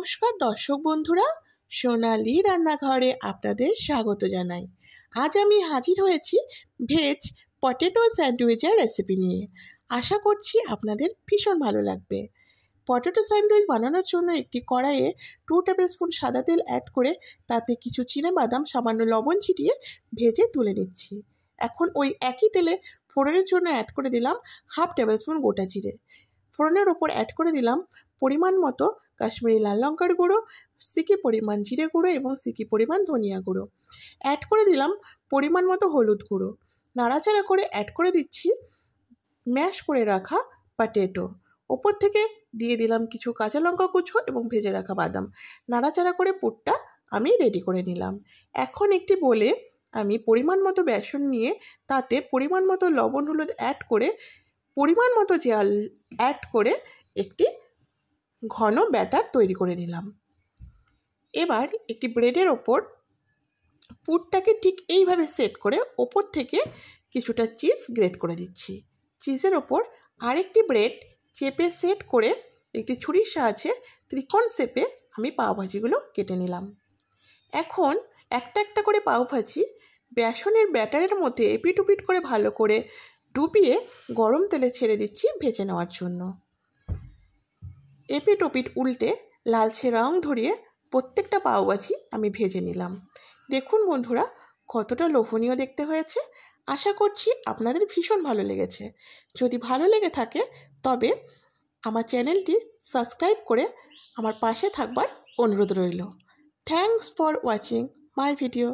নমস্কার দর্শক বন্ধুরা, সোনালি রান্নাঘরে আপনাদের স্বাগত জানাই। আজ আমি হাজির হয়েছি ভেজ পটেটো স্যান্ডউইচের রেসিপি নিয়ে। আশা করছি আপনাদের ভীষণ ভালো লাগবে। পটেটো স্যান্ডউইচ বানানোর জন্য একটি কড়াইয়ে 2 টেবিল স্পুন সাদা তেল অ্যাড করে তাতে কিছু চিনেবাদাম সামান্য লবণ ছিটিয়ে ভেজে তুলে নিচ্ছি। এখন ওই একই তেলে ফোড়নের জন্য অ্যাড করে দিলাম 1/2 টেবিল স্পুন গোটা জিরে। ফোড়নের ওপর অ্যাড করে দিলাম পরিমাণ মতো কাশ্মীরি লাল লঙ্কার গুঁড়ো, সিকি পরিমাণ জিরে গুঁড়ো এবং সিকি পরিমাণ ধনিয়া গুঁড়ো। অ্যাড করে দিলাম পরিমাণ মতো হলুদ গুঁড়ো। নাড়াচাড়া করে অ্যাড করে দিচ্ছি ম্যাশ করে রাখা পটেটো। ওপর থেকে দিয়ে দিলাম কিছু কাঁচা লঙ্কা কুচো এবং ভেজে রাখা বাদাম। নাড়াচাড়া করে পুরটা আমি রেডি করে নিলাম। এখন একটি বলে আমি পরিমাণ মতো বেসন নিয়ে তাতে পরিমাণ মতো লবণ হলুদ অ্যাড করে পরিমাণ মতো জল অ্যাড করে একটি ঘন ব্যাটার তৈরি করে নিলাম। এবার একটি ব্রেডের ওপর পুরটাকে ঠিক এইভাবে সেট করে ওপর থেকে কিছুটা চিজ গ্রেট করে দিচ্ছি। চিজের ওপর আরেকটি ব্রেড চেপে সেট করে একটি ছুরির সাহায্যে ত্রিকোণ শেপে আমি পাওভাজিগুলো কেটে নিলাম। এখন একটা একটা করে পাওভাজি বেসনের ব্যাটারের মধ্যে এপিট ওপিট করে ভালো করে ডুবিয়ে গরম তেলে ছেড়ে দিচ্ছি ভেজে নেওয়ার জন্য। এপিট ওপিট উল্টে লালচে রং ধরিয়ে প্রত্যেকটা পাওভাজি আমি ভেজে নিলাম। দেখুন বন্ধুরা, কতটা লোভনীয় দেখতে হয়েছে। আশা করছি আপনাদের ভীষণ ভালো লেগেছে। যদি ভালো লেগে থাকে তবে আমার চ্যানেলটি সাবস্ক্রাইব করে আমার পাশে থাকবার অনুরোধ রইল। Thanks for watching my video.